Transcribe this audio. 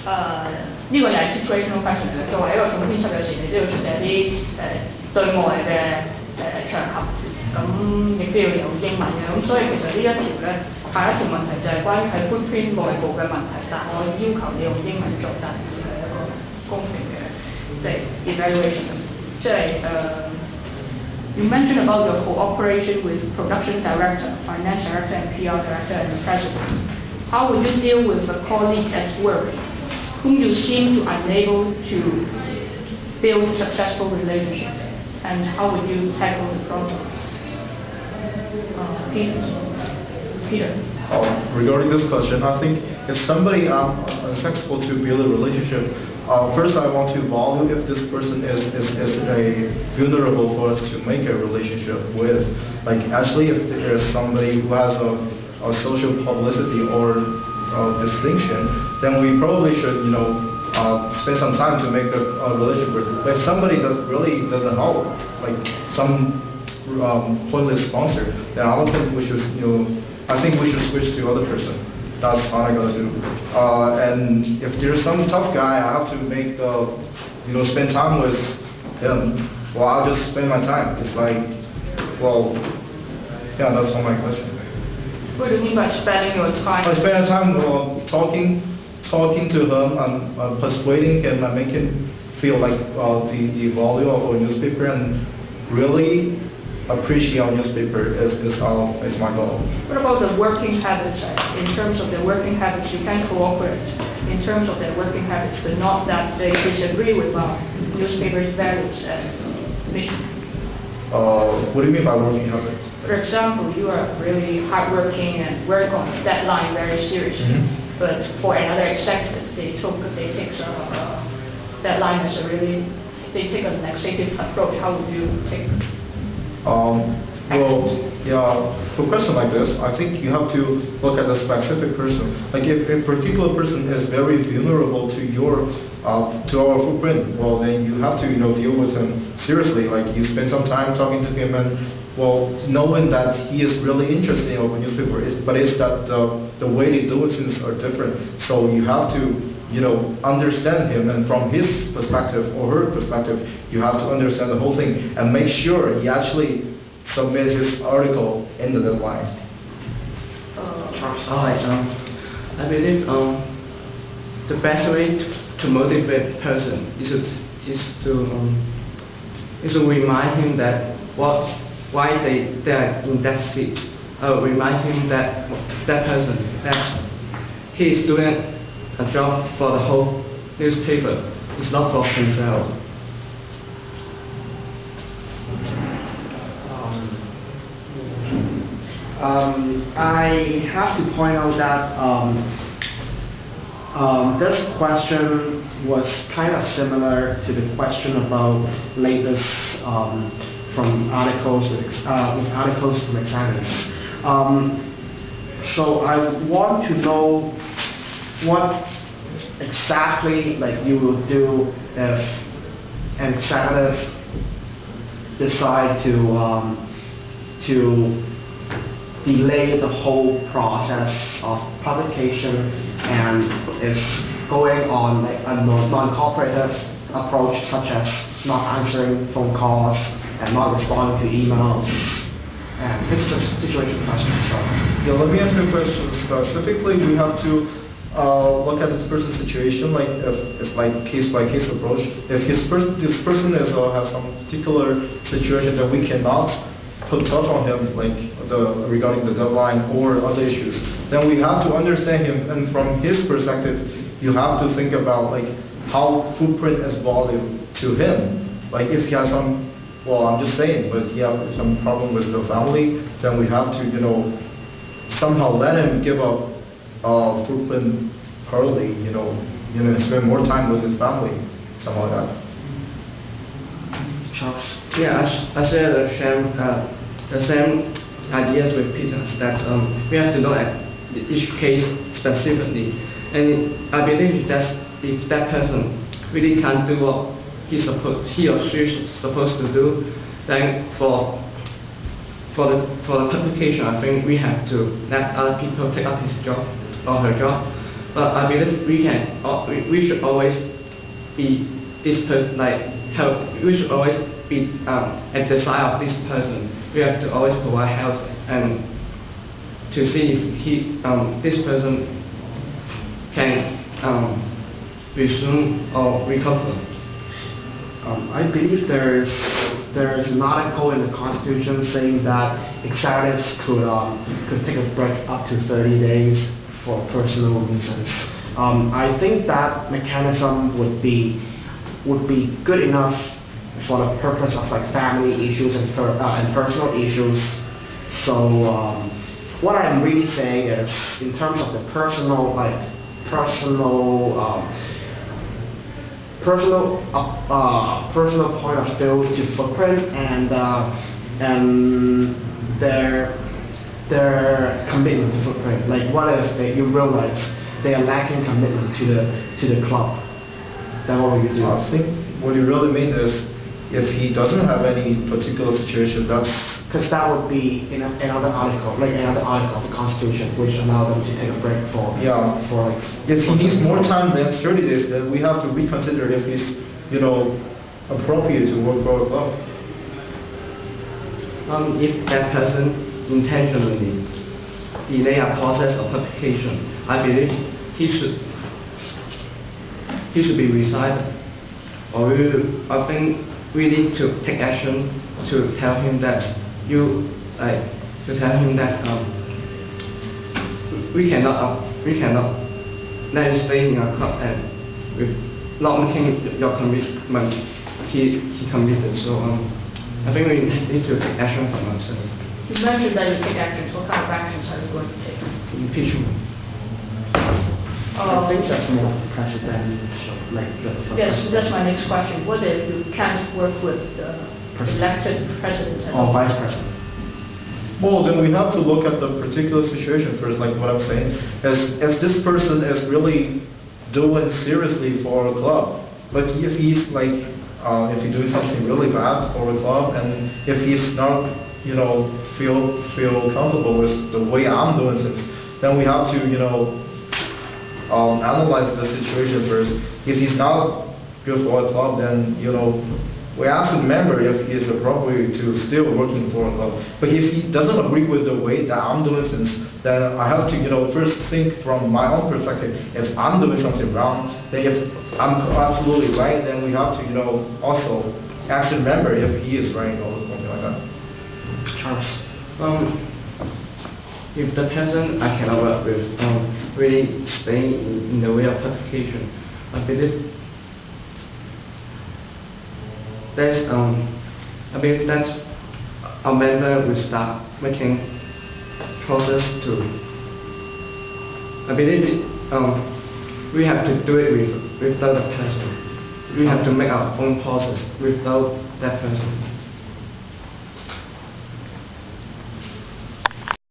呢個又係 situational question 嚟嘅。作為一個總編輯，有時你都要出席一啲對外嘅場合，咁亦都要有英文嘅。咁所以其實呢一條咧，下一條問題就係關於喺 footprint 內部嘅問題，但我要求你用英文做，但係係一個公平嘅即係 evaluation。即係You mentioned about your cooperation with production director, finance director, and PR director, and the president. How would you deal with a colleague at work whom you seem to unable to build a successful relationship? And how would you tackle the problem? Peter. Regarding this question, I think if somebody is successful to build a relationship, first I want to value if this person is a vulnerable for us to make a relationship with. Like actually, if there is somebody who has a social publicity or distinction, then we probably should, spend some time to make a relationship with. But if somebody that really doesn't help, like some pointless sponsor, then I don't think we should, I think we should switch to other person. That's all I gotta do. And if there's some tough guy, I have to make spend time with him. Well, I'll just spend my time. It's like, well, yeah, that's all my question. What do you mean by spending your time? I spend time talking to him and persuading him and making him feel like the value of a newspaper and really appreciate our newspaper is my goal. What about the working habits? In terms of their working habits, you can cooperate in terms of their working habits, but not that they disagree with our newspaper's values and mission. What do you mean by working habits? For example, you are really hardworking and work on the deadline very seriously. Mm-hmm. But for another executive, they take some deadline as they take a negative approach. How would you take? Well, yeah, for a question like this, I think you have to look at the specific person. Like if a particular person is very vulnerable to our footprint, well then you have to deal with him seriously. Like you spend some time talking to him and knowing that he is really interested in our newspaper, but it's that the way they do things are different. So you have to understand him, and from his perspective or her perspective, you have to understand the whole thing and make sure he actually submit his article in the deadline. I believe the best way to motivate a person is to remind him that why they are in that state. Remind him that person that he is doing a job for the whole newspaper. It's not for himself. I have to point out that this question was kind of similar to the question about latest from articles with articles from examiners. So I want to know what exactly you will do if an executive decide to delay the whole process of publication and is going on a non-cooperative approach, such as not answering phone calls and not responding to emails. And this is a situation question. So yeah, let me answer the question specifically. We have to look at this person's situation, like if it's like case-by-case approach. If this person has some particular situation that we cannot put tough on him, regarding the deadline or other issues, then we have to understand him, and from his perspective, you have to think about how footprint is value to him. Like if he has some, well, I'm just saying, but he has some problem with the family, then we have to, somehow let him give up footprint early, spend more time with his family, something like that. Charles? Yeah, I share the same ideas with Peter, that we have to look at each case specifically. And I believe that if that person really can't do what he or she is supposed to do, then for the publication, I think we have to let other people take up his job or her job. But I believe we should always be this person, we should always be at the side of this person. We have to always provide help and to see if this person can resume or recover. I believe there is an article in the Constitution saying that executives could take a break up to 30 days for personal reasons. I think that mechanism would be good enough for the purpose of family issues and personal issues. So what I'm really saying is, in terms of the personal point of view to footprint and their commitment to footprint. What if you realize they are lacking commitment to the club? Then what will you do? I think what you really mean is, if he doesn't have any particular situation, that's... Because that would be in another article, another article of the Constitution, which allow them to take a break for... Yeah. If he needs more time than 30 days, then we have to reconsider if he's, appropriate to work for a club. If that person intentionally delay a process of publication, I believe he should be resided. Or I think we need to take action to tell him that we cannot let him stay in our club and with not making your commitment he committed. So I think we need to take action from ourselves. You mentioned that you take actions. What kind of actions are you going to take? Impeachment. I think that's more presidential. Yes, that's my next question. What if you can't work with the elected president? Or vice president? Well, then we have to look at the particular situation first, like what I'm saying. If this person is really doing seriously for a club, but if he's if he's doing something really bad for a club, and if he's not, feel comfortable with the way I'm doing things, then we have to, analyze the situation first. If he's not good for a club, then we have to remember if he is appropriate to still working for a club. But if he doesn't agree with the way that I'm doing things, then I have to first think from my own perspective. If I'm doing something wrong, then if I'm absolutely right, then we have to also have to remember if he is right or something like that. Charles. If the person I cannot work with really staying in the way of publication, I believe that our member will start making process to. I believe we have to do it without the person. We have to make our own process without that person.